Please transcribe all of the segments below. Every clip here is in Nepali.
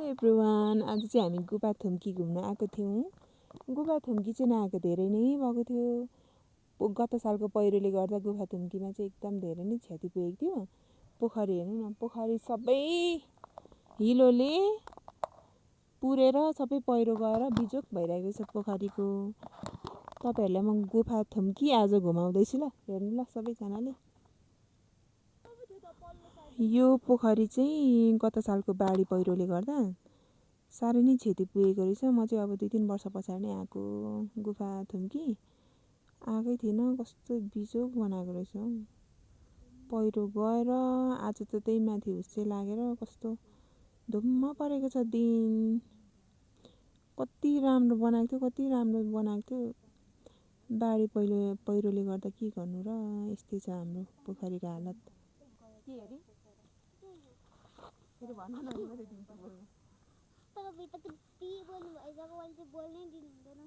एभ्रिवान, आज चाहिँ हामी गुफा थुम्की घुम्न आएको थियौँ। गुफा थुम्की चाहिँ नआएको धेरै नै भएको थियो। गत सालको पहिरोले गर्दा गुफा थुम्कीमा चाहिँ एकदम धेरै नै क्षति पुगेको थियो। पोखरी हेर्नु न, पोखरी सबै हिलोले पुरेर सबै पहिरो गएर बिजोक भइरहेको छ पोखरीको। तपाईँहरूलाई म गुफा थुम्की आज घुमाउँदैछु ल, हेर्नु ल सबैजनाले। यो पोखरी चाहिँ गत सालको बाढी पहिरोले गर्दा साह्रै नै क्षति पुगेको रहेछ। म चाहिँ अब 2-3 वर्ष पछाडि नै आएको गुफा थुम्की, आएकै थिएन। कस्तो बिजोक बनाएको रहेछ हौ। पहिरो गएर आज त त्यही माथि हुस्से लागेर कस्तो धुम्म परेको छ दिन। कति राम्रो बनाएको थियो, कति राम्रो बनाएको थियो। बाढी पहिरोले गर्दा के गर्नु र, यस्तै छ हाम्रो पोखरीको हालत। के हेरी फेरि भन्न नदिनु दिन्छ बोल्नु। तर भित्र कति बोल्नु भइसक्यो, अहिले चाहिँ बोल्नै दिनुहुँदैन।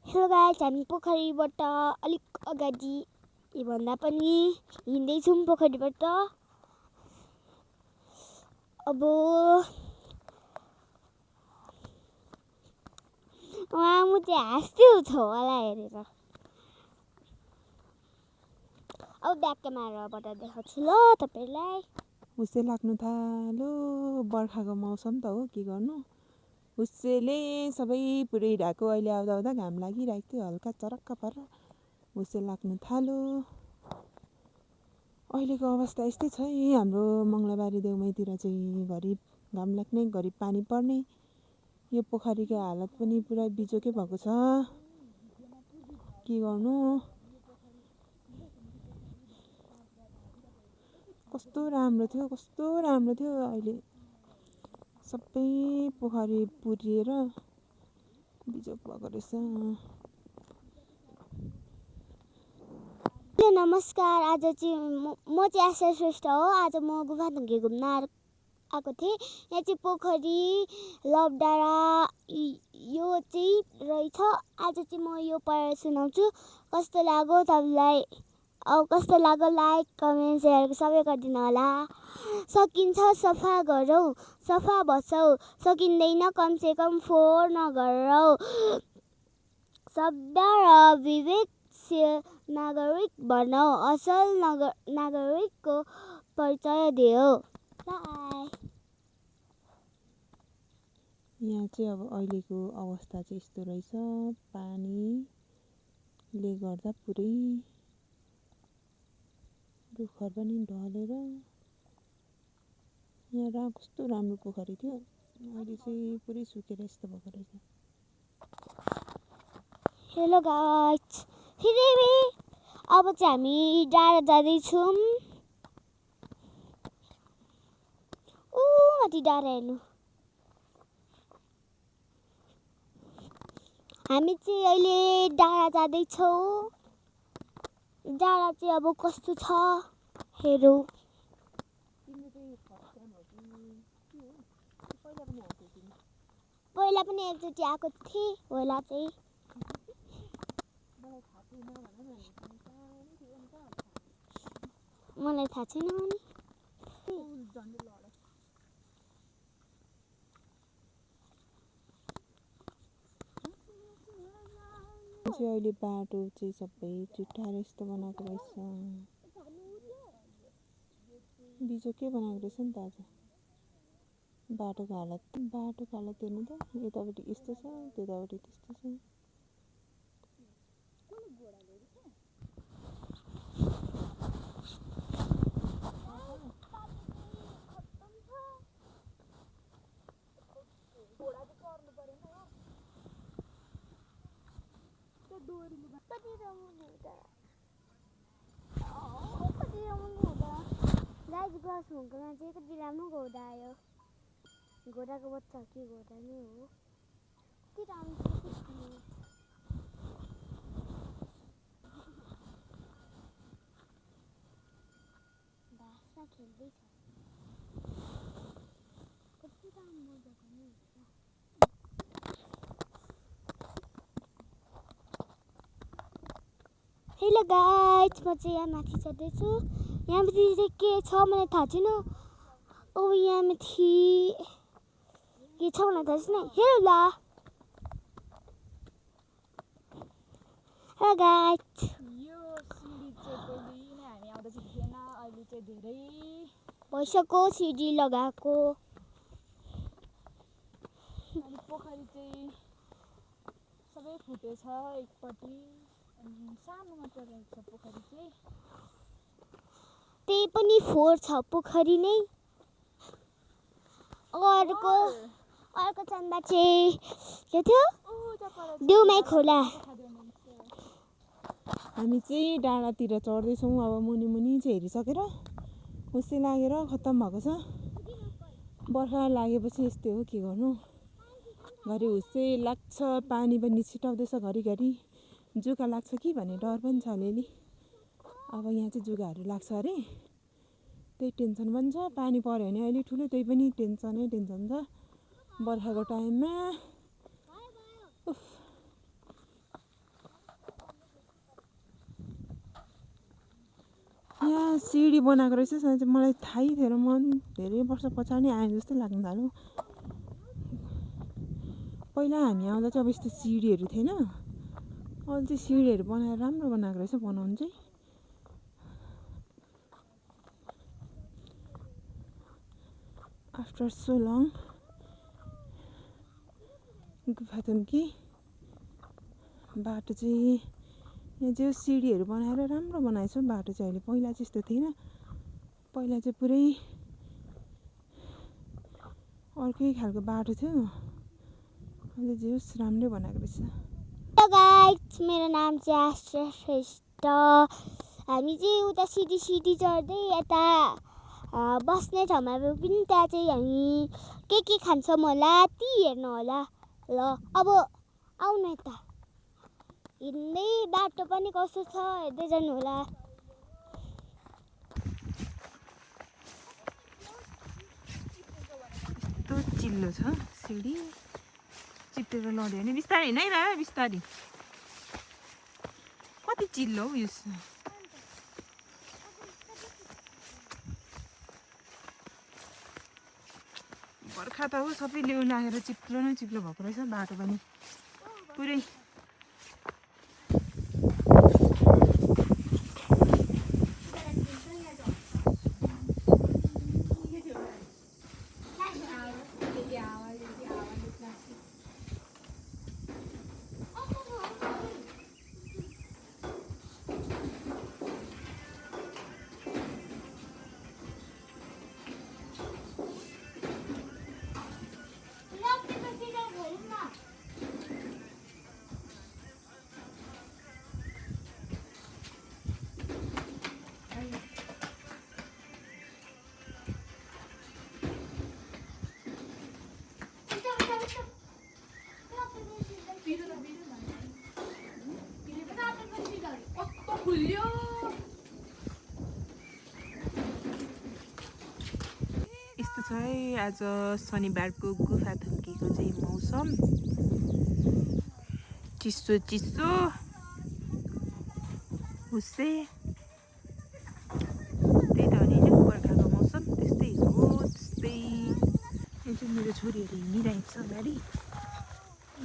हेलो गाइस, हामी पोखरीबाट अलिक अगाडि भन्दा पनि हिँड्दैछौँ पोखरीबाट। अब म चाहिँ हाँस्दै छ होला हेरेर। अब ब्याक क्यामेराबाट देखाउँछु ल तपाईँलाई। हुस्से लाग्नु थाल्यो, बर्खाको मौसम त हो, के गर्नु। हुस्सेले सबै पुरिरहेको। अहिले आउँदा आउँदा घाम लागिरहेको थियो, हल्का चरक्क परेर हुस्से लाग्नु थाल्यो। अहिलेको अवस्था यस्तै छ है हाम्रो मङ्गलबारी देउमैतिर चाहिँ, घरि घाम लाग्ने, घरि पानी पर्ने। यो पोखरीको हालत पनि पुरा बिजोकै भएको छ, के गर्नु। कस्तो राम्रो थियो, कस्तो राम्रो थियो। अहिले सबै पोखरी पुरिएर बिजोक भएको रहेछ। नमस्कार, आज चाहिँ म चाहिँ आशा श्रेष्ठ हो। आज म गुफा थुम्की घुम्न आएको थिएँ। यहाँ चाहिँ पोखरी लबडाँडा यो चाहिँ रहेछ। आज चाहिँ म यो पढेर सुनाउँछु। कस्तो लाग्यो तपाईँलाई, अब कस्तो लाग्यो लाइक कमेन्ट सेयर सबै गरिदिनु होला। सकिन्छ सफा गरौँ, सफा बसौँ, सकिँदैन कमसेकम फोहोर नगरौँ। सभ्य र विवेकशील नागरिक बनाऊ, असल नागरिकको परिचय देऊ। यहाँ चाहिँ अब अहिलेको अवस्था चाहिँ यस्तो रहेछ। पानीले गर्दा पुरै रुखहरू पनि ढलेर, यहाँ कस्तो राम्रो पोखरी थियो, अहिले चाहिँ पुरै सुकेर यस्तो भएको रहेछ। हेलो गाइस, अब चाहिँ हामी डाँडा जाँदैछौँ। माथि डाँडा हेर्नु। हामी चाहिँ अहिले डाँडा जाँदैछौँ। डाँडा चाहिँ अब कस्तो छ हेरौँ। पहिला पनि एकचोटि आएको थिएँ होला चाहिँ। मलाई थाहा छैन नि। अहिले बाटो चाहिँ सबै चुट्टाएर यस्तो बनाएको रहेछ, बिजोकै बनाएको रहेछ नि त। आज बाटोको हालत हेर्नु त, यतापट्टि यस्तो छ, त्यतापट्टि त्यस्तो छ। ग्लास हुँकोमा चाहिँ कति राम्रो घोडा आयो। घोडाको बच्चा के घोडा नै हो, कति राम्रो। घाँसमा खेल्दैछ, कति राम्रो जग्गा नै हुन्छ। हेलो गाइस, म चाहिँ यहाँ माथि चढ्दैछु। यहाँमाथि चाहिँ के छ मलाई थाहा छैन। अब यहाँमाथि के छ मलाई थाहा छैन। हेलो ल हेलो गाइस। यो सिडी चाहिँ पहिले नै हामी आउँदा चाहिँ थिएन, अहिले चाहिँ धेरै भइसक्यो सिडी लगाएको। अनि पोखरी चाहिँ सबै फुटेछ एकपट्टि, अनि सानो मात्र रहेछ पोखरी चाहिँ। त्यही पनि फोहोर छ पोखरी नै। अर्को चन्दा चाहिँ के थियो देउमाई खोला। हामी चाहिँ डाँडातिर चढ्दैछौँ। अब मुनि मुनि चाहिँ हेरिसकेर खुसी लागेर खत्तम भएको छ। बर्खा लागेपछि यस्तै हो, के गर्नु। घरि हुस्से लाग्छ, पानी पनि छिटाउँदैछ घरिघरि। जुका लाग्छ कि भन्ने डर पनि छ अलिअलि। अब यहाँ चाहिँ जुगाहरू लाग्छ अरे, त्यही टेन्सन पनि छ। पानी पऱ्यो भने अहिले ठुलो त्यही पनि टेन्सन छ बर्खाको टाइममा। यहाँ सिडी बनाएको रहेछ, मलाई थाहै थिएन। म धेरै वर्ष पछाडि आएँ जस्तो लाग्न थाल्यो। पहिला हामी आउँदा चाहिँ अब यस्तो सिडीहरू थिएन। अहिले चाहिँ सिडीहरू बनाएर राम्रो बनाएको रहेछ बनाउनु चाहिँ। आफ्टर सो लङ गुफाथुम्की बाटो चाहिँ यहाँ चाहिँ सिडीहरू बनाएर राम्रो बनाएछ बाटो चाहिँ। अहिले पहिला चाहिँ यस्तो थिएन। पहिला चाहिँ पुरै अर्कै खालको बाटो थियो। अहिले जे होस् राम्रै बनाएको रहेछ। हेलो गाइस, मेरो नाम चाहिँ आश्रा श्रेष्ठ। हामी चाहिँ उता सिडी चढ्दै यता बस्ने ठाउँमा पनि त्यहाँ चाहिँ हामी के खान्छौँ होला ती हेर्नु होला। ल अब आउनु यता। हिँड्दै बाटो पनि कस्तो छ हेर्दै जानु होला। यस्तो चिल्लो छ सिडी, चिप्टेर लड्यो भने। बिस्तारै हिँड है बाबा, बिस्तारै। कति चिल्लो हौ यो। बर्खा त हो, सबै लेउ लागेर चिप्लो न चिप्लो भएको रहेछ बाटो पनि पुरै। यस्तो छ है आज शनिबारको गुफाथुम्कीको चाहिँ मौसम। चिसो चिसो हुस्से, त्यही त हो नि बर्खाको मौसम। त्यस्तै हो त्यस्तै। यहाँ चाहिँ मेरो छोरीहरू हिँडिरहेको छ अगाडि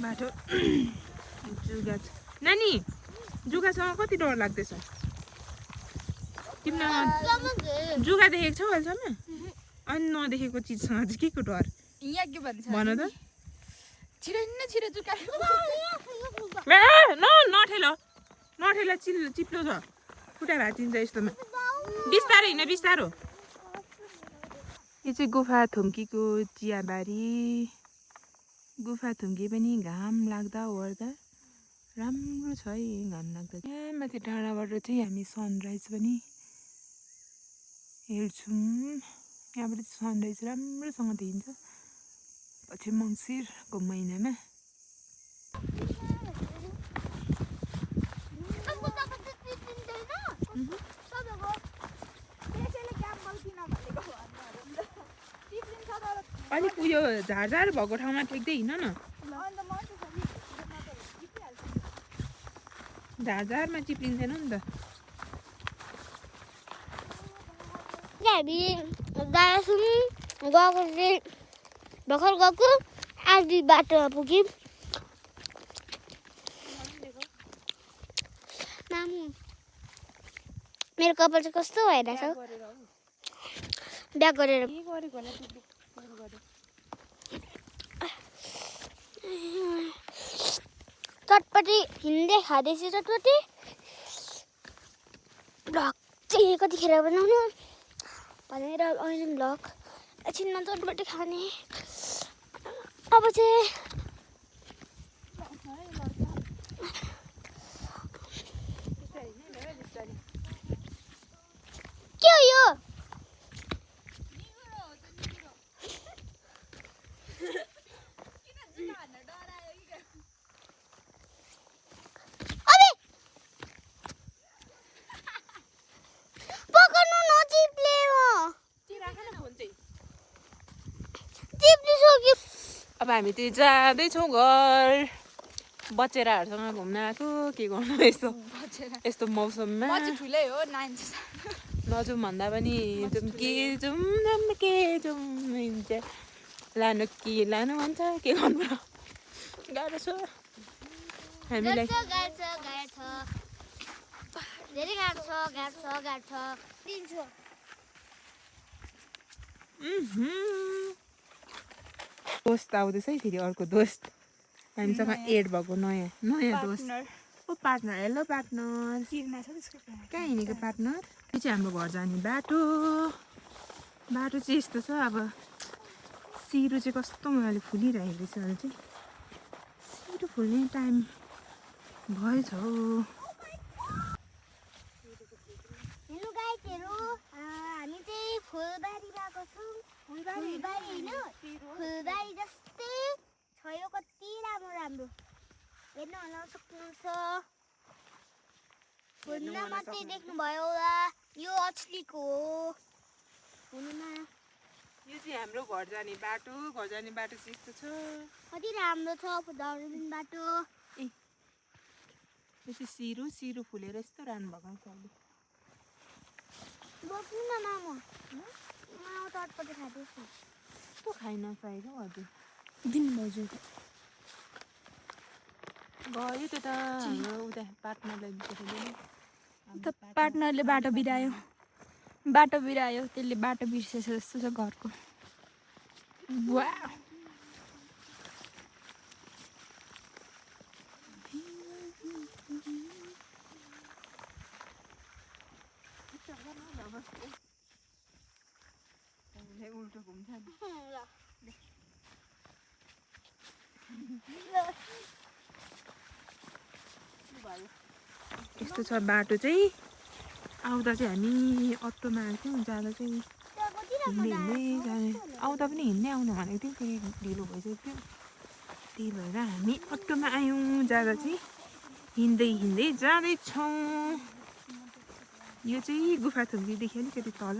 बाटो। जुगा छ नानी, जुगासँग कति डर लाग्दैछ तिमीलाई? जुगा देखेको छौ अहिलेसम्म? अनि नदेखेको चिजसँग चाहिँ के को डर यहाँ के भन्छ भन त? छिटो जुका नठेल चिप्लो छ, खुट्टा भाँचिन्छ यस्तोमा। बिस्तारो हिँड, बिस्तारो। यो चाहिँ गुफाथुम्कीको चियाबारी। गुफाथुम्की पनि घाम लाग्दा ओर्दा राम्रो छ है। घाम लाग्दा यहाँ माथि टाढाबाट चाहिँ हामी सनराइज पनि हेर्छौँ। यहाँबाट सनराइज राम्रोसँग देखिन्छ पछि मङ्सिरको महिनामा। अलिक उयो झारझार भएको ठाउँमा टेक्दै हिँड न। झारझारमा चिप्लिँदैन नि त। हामी दार्जिलिङ गएको चाहिँ भर्खर गएको आधी बाटोमा पुग्यौँ। मामु मेरो कपाल चाहिँ कस्तो भइरहेछ ब्याक गरेर चटपटी हिँड्दै खाँदैछु चटपटी। भ्लग चाहिँ कतिखेर बनाउनु भनेर अहिले भ्लग एकछिनमा चटपटी खाने। अब चाहिँ के हो यो? पकड्नु नचिप्ले हो चिप्ली सक्यो। अब हामी चाहिँ जाँदैछौँ घर। बचेराहरूसँग घुम्न आएको के गर्नु यस्तो मौसममा। ठुलै हो 9 नजाउँ भन्दा पनि जाउँ के जाउँ के जाउँ हुन्छ। लानु के लानु भन्छ के गर्नु र गाह्रो छ हामीलाई। धेरै गाह्रो छ दिन्छु। दोस्त आउँदैछ है फेरि अर्को दोस्त हामीसँग एड भएको नयाँ दोस्त। ओ पार्टनर हेलो पार्टनर कहाँ हिँडेको पार्टनर? यो चाहिँ हाम्रो घर जाने बाटो चाहिँ यस्तो छ। अब सिरो चाहिँ कस्तो मजाले फुलिरहेको रहेछ अहिले चाहिँ। सिरो फुल्ने टाइम भएछ हौ। हेलो गाइजहरू हामी चाहिँ फुलबारी गएको छौँ। फुलबारी होइन फुलबारी जस्तै छ यो कति राम्रो हेर्न होला सक्नुहुन्छ। फोनमा मात्रै देख्नुभयो होला यो असलीको हो हुनुमा। यो चाहिँ हाम्रो घर जाने बाटो चाहिँ यस्तो छ। कति राम्रो छ दार्जिलिङ बाटो। यो चाहिँ सिरो फुलेर यस्तो राम्रो भएको छ अहिले। बोक्नु न मामु चटपटी खाँदैछु। कस्तो खाइ नपाएको हजुर दिनु भाउजू गयो त्यो त हाम्रो उता पार्टनरलाई पार्टनरले बाटो बिरायो त्यसले बाटो बिर्सेछ जस्तो छ घरको। वाह उल्टो घुम्छ यस्तो छ बाटो चाहिँ। आउँदा चाहिँ हामी अटोमा आएको थियौँ जाँदा चाहिँ हिँड्दै जाने। आउँदा पनि हिँड्दै आउनु भनेको थियौँ फेरि ढिलो भइसकेको थियो त्यही भएर हामी अटोमा आयौँ। जाँदा चाहिँ हिँड्दै जाँदैछौँ। यो चाहिँ गुफा थुम्कीदेखि अलिकति तल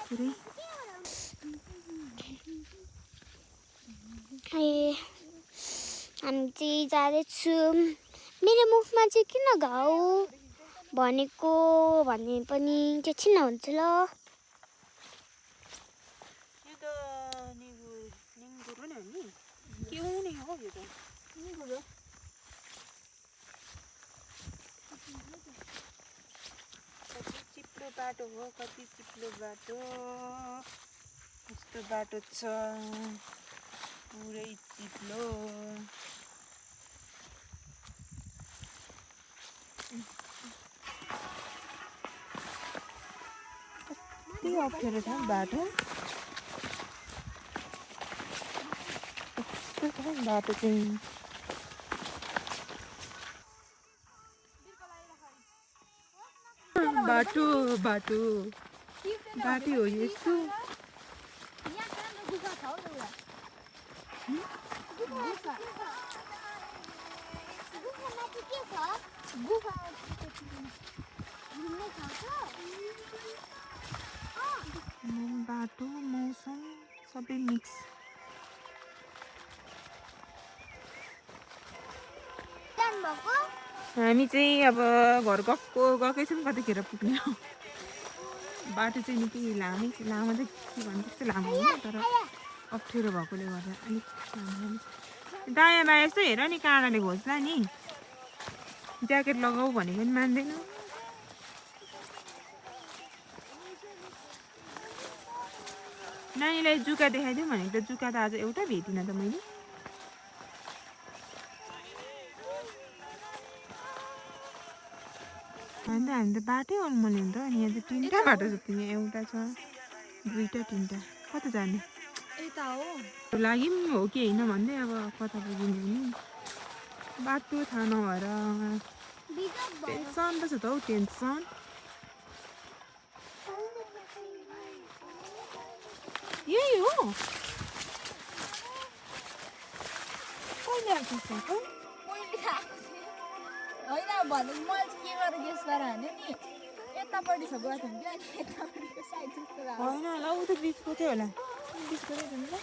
पुरै। हामी चाहिँ जाँदैछौँ। मेरो मुखमा चाहिँ किन घाउ भनेको भने पनि एकछिन हुन्छ ल। यो त निङ्गुरो नै हो नि के हुने हो यो त निङ्गुरो। कति चिप्लो बाटो हो कति चिप्लो बाटो। यस्तो बाटो छ पुरै चिप्लो। कति अप्ठ्यारो छ बाटो। कस्तो छ बाटो चाहिँ। बाटो बाटो हो यस्तो। बाटो मौसम सबै मिक्स। हामी चाहिँ अब घर गएकै छौँ कतिखेर पुग्ने हो। बाटो चाहिँ निकै लामो चाहिँ के भन्नु त्यस्तो लामो होइन तर अप्ठ्यारो भएकोले गर्दा अलिक लामो दायाँ बायाँ यस्तो हेर नि काँडाले घोच्ला नि ज्याकेट लगाऊ भनेको पनि मान्दैन नानीलाई जुका देखाइदिउँ भनेको त जुका त आज एउटा भेटिनँ त मैले अन्त हामी त बाटै अल्मल्यौँ त अनि यहाँ चाहिँ 3टा बाटो छ यहाँ एउटा छ 2टा 3टा कता जाने यता हो लागि पनि हो कि होइन भन्दै अब कता पुगिने नि बाटो थाहा नभएर टेन्सन त छ त हौ टेन्सन यही हो कहिले आएको साइकल होइन भने मैले चाहिँ के गरेर गेस गरेर हाने नि यतापट्टि छ गएको थियो कि अनि यतापट्टिको साइड जस्तो लाग्यो होइन होला ऊ त बिचको थियो होला बिचको थियो नि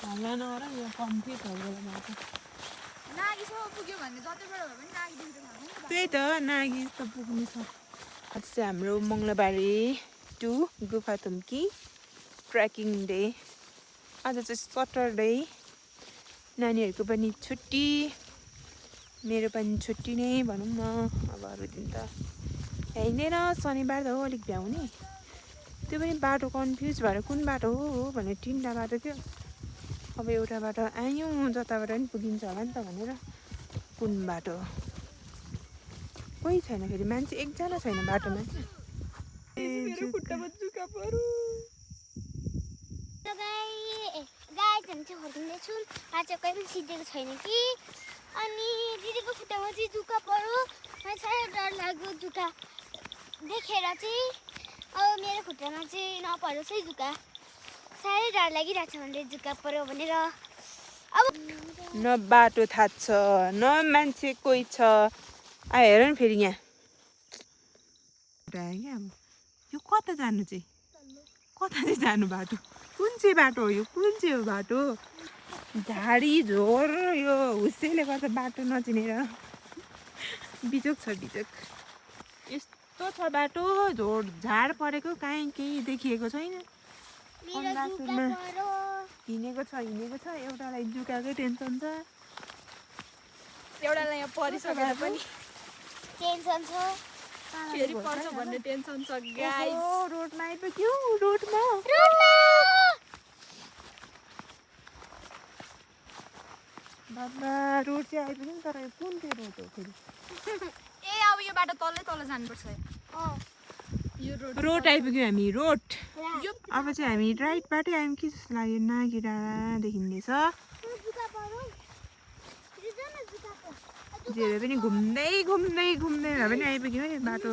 हामीलाई नगर यो कम्ती छ बाटो नागिसम्म पुग्यो भने जतिबाट भए पनि नागिदिन्छ भने त्यही त नागी त पुग्नु छ आज चाहिँ हाम्रो मङ्गलबारे टु गुफाथुम्की ट्रेकिङ डे आज चाहिँ सटरडे नानीहरूको पनि छुट्टी मेरो पनि छुट्टी नै भनौँ न अब अरू दिन त हिँडेर शनिबार त हो अलिक भ्याउने त्यो पनि बाटो कन्फ्युज भएर कुन बाटो हो भनेर 3टा बाटो थियो अब एउटा बाटो आयौँ जताबाट पनि पुगिन्छ होला नि त भनेर कुन बाटो कोही छैन फेरि मान्छे एकजना छैन बाटोमा खुट्टामा जुका परो हुर्किँदैछु आज कोही पनि सिद्धेको छैन कि अनि दिदीको खुट्टामा चाहिँ जुका पऱ्यो मलाई साह्रै डर लाग्यो जुका देखेर चाहिँ अब मेरो खुट्टामा चाहिँ नपरोस् है जुका साह्रै डर लागिरहेको छ भने जुका पऱ्यो भनेर अब न बाटो थाहा छ न मान्छे कोही छ हेर न फेरि यहाँ क्या अब यो कता जानु चाहिँ कता चाहिँ जानु बाटो कुन चाहिँ बाटो हो यो कुन चाहिँ हो बाटो झाडी झोर यो हुस्सेले गर्दा बाटो नचिनेर बिजोक छ बिजोक यस्तो छ बाटो झोड झाड परेको काहीँ केही देखिएको छैन हिँडेको छ एउटालाई जुकाकै टेन्सन छ एउटालाई यहाँ परिसकेर पनि टेन्सन छ फेरि पर्छ भन्ने टेन्सन छ गाइस रोडमा आइपुग्यो रोडमा बाबा रोड चाहिँ आइपुग्यो नि तर यो कुन चाहिँ रोड हो फेरि ए अब यो बाटो तल्लै तल जानुपर्छ यो रोड आइपुग्यो हामी रोड यो अब चाहिँ हामी राइटबाटै आयौँ कि जस्तो लाग्यो नागी डाँडा देखिँदैछ जे भए पनि घुम्दै घुम्दै घुम्दै भए पनि आइपुग्यो है बाटो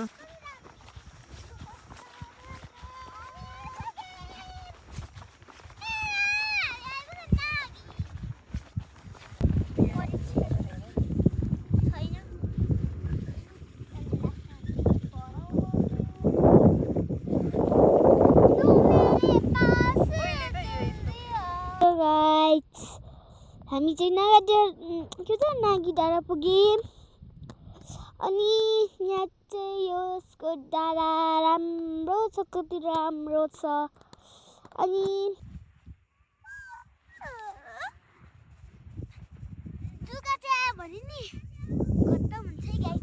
हामी चाहिँ नागी डाँडा पुग्यौँ अनि यहाँ चाहिँ यसको डाँडा राम्रो छ कति राम्रो छ अनि जुका चाहिँ आयो भने नि खत्तम हुन्छ है गाइस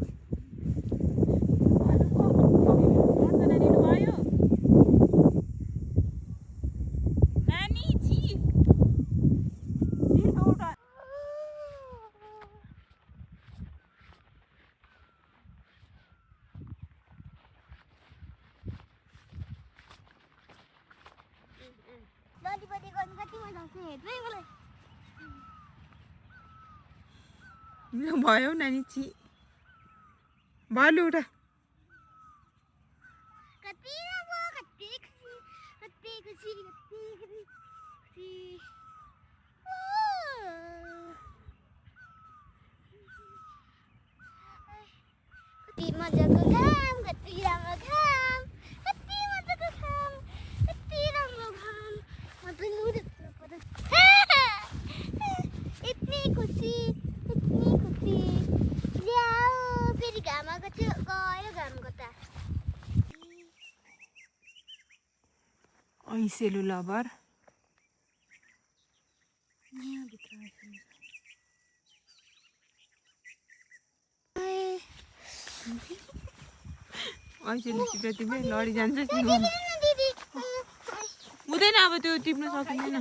भयो नानी छि भयो लु उठा कति मजाको घाम कति राम्रो घाम कति मजाको घाम कति राम्रो घाम माई सेलु लभर यहाँभित्र आइपुग्नु। अहिले टिप्दा टिप्दै लडिजान्छ हुँदैन अब त्यो टिप्न सकिँदैन